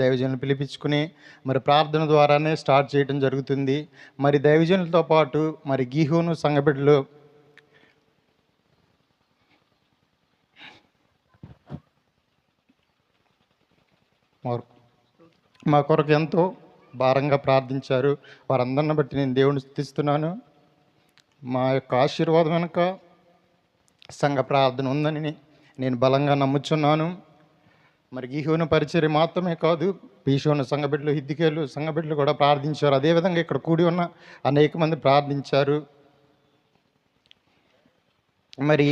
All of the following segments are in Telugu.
దైవజనులు పిలిపించుకుని మరి ప్రార్థన ద్వారానే స్టార్ట్ చేయడం జరుగుతుంది. మరి దైవజనులతో పాటు మరి గీహోను సంఘబిడ్డలు మా కొరకు ఎంతో భారంగా ప్రార్థించారు. వారందరిని బట్టి నేను దేవుని స్తుతిస్తున్నాను. మా యొక్క ఆశీర్వాదం వెనుక సంఘ ప్రార్థన ఉందని నేను బలంగా నమ్ముచున్నాను. మరి గీహోను పరిచర్య మాత్రమే కాదు, పీషోను సంఘబిడ్డలు, హిద్దికేలు సంఘబిడ్డలు కూడా ప్రార్థించారు. అదేవిధంగా ఇక్కడ కూడి ఉన్న అనేక మంది ప్రార్థించారు. మరి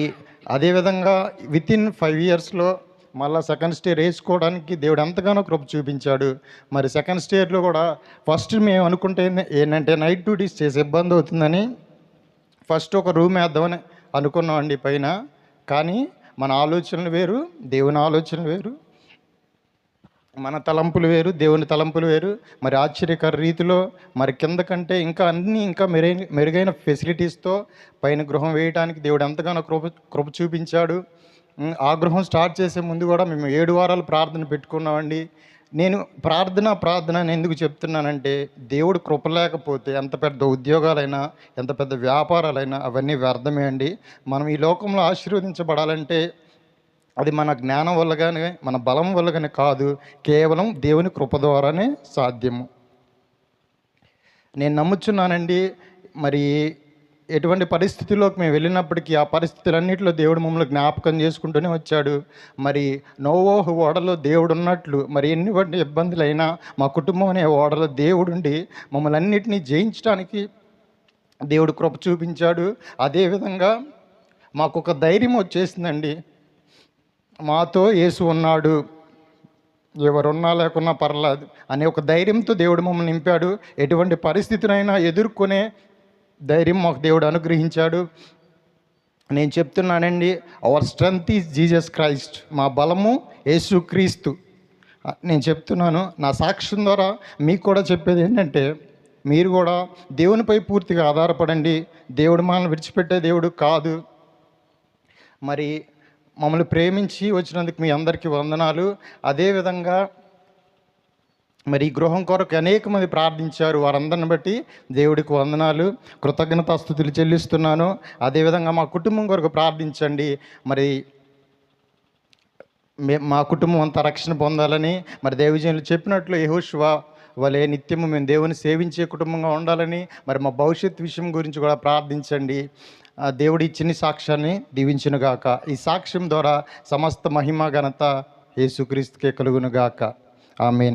అదేవిధంగా వితిన్ 5 ఇయర్స్లో మళ్ళీ సెకండ్ స్టేర్ వేసుకోవడానికి దేవుడు ఎంతగానో కృప చూపించాడు. మరి సెకండ్ స్టేర్లో కూడా ఫస్ట్ మేము అనుకుంటే ఏంటంటే నైట్ డ్యూటీస్ చేసే ఇబ్బంది అవుతుందని ఫస్ట్ ఒక రూమ్ వేద్దామని అనుకున్నామండి పైన. కానీ మన ఆలోచనలు వేరు, దేవుని ఆలోచనలు వేరు, మన తలంపులు వేరు, దేవుని తలంపులు వేరు. మరి ఆశ్చర్యకర రీతిలో మరి కింద కంటే ఇంకా మెరుగైన ఫెసిలిటీస్తో పైన గృహం వేయడానికి దేవుడు ఎంతగానో కృప చూపించాడు. ఆ గృహం స్టార్ట్ చేసే ముందు కూడా మేము 7 వారాలు ప్రార్థన పెట్టుకున్నామండి. నేను ప్రార్థన అని ఎందుకు చెప్తున్నానంటే, దేవుడు కృప లేకపోతే ఎంత పెద్ద ఉద్యోగాలైనా, ఎంత పెద్ద వ్యాపారాలైనా అవన్నీ వ్యర్థమే అండి. మనం ఈ లోకంలో ఆశీర్వదించబడాలంటే అది మన జ్ఞానం వల్ల కానీ, మన బలం వల్ల కానీ కాదు, కేవలం దేవుని కృప ద్వారానే సాధ్యము. నేను నమ్ముచున్నానండి. మరి ఎటువంటి పరిస్థితుల్లోకి మేము వెళ్ళినప్పటికీ ఆ పరిస్థితులన్నింటిలో దేవుడు మమ్మల్ని జ్ఞాపకం చేసుకుంటూనే వచ్చాడు. మరి నోవహు ఓడలో దేవుడు ఉన్నట్లు మరి ఎన్ని ఇబ్బందులైనా మా కుటుంబం అనే ఓడలో దేవుడుండి మమ్మల్ని అన్నిటినీ జయించడానికి దేవుడు కృప చూపించాడు. అదేవిధంగా మాకు ఒక ధైర్యం వచ్చేసిందండి. మాతో యేసు ఉన్నాడు, ఎవరున్నా లేకున్నా పర్లేదు అనే ఒక ధైర్యంతో దేవుడు మమ్మల్ని నింపాడు. ఎటువంటి పరిస్థితినైనా ఎదుర్కొనే ధైర్యం మాకు దేవుడు అనుగ్రహించాడు. నేను చెప్తున్నానండి, hour strength is Jesus Christ. మా బలము యేసు క్రీస్తు. నేను చెప్తున్నాను, నా సాక్ష్యం ద్వారా మీకు కూడా చెప్పేది ఏంటంటే, మీరు కూడా దేవునిపై పూర్తిగా ఆధారపడండి. దేవుడు మనల్ని విడిచిపెట్టే దేవుడు కాదు. మరి మమ్మల్ని ప్రేమించి వచ్చినందుకు మీ అందరికీ వందనాలు. అదేవిధంగా మరి ఈ గృహం కొరకు అనేక మంది ప్రార్థించారు. వారందరిని బట్టి దేవుడికి వందనాలు, కృతజ్ఞతాస్తుతులు చెల్లిస్తున్నాను. అదేవిధంగా మా కుటుంబం కొరకు ప్రార్థించండి. మరి మా కుటుంబం అంతా రక్షణ పొందాలని, మరి దైవజనులు చెప్పినట్లు యెహోషువ వలె నిత్యము మేము దేవుని సేవించే కుటుంబంగా ఉండాలని, మరి మా భవిష్యత్ విషయం గురించి కూడా ప్రార్థించండి. దేవుడి ఇచ్చిన సాక్ష్యాన్ని దీవించునుగాక. ఈ సాక్ష్యం ద్వారా సమస్త మహిమ ఘనత యేసుక్రీస్తుకే కలుగునుగాక. ఆమేన్.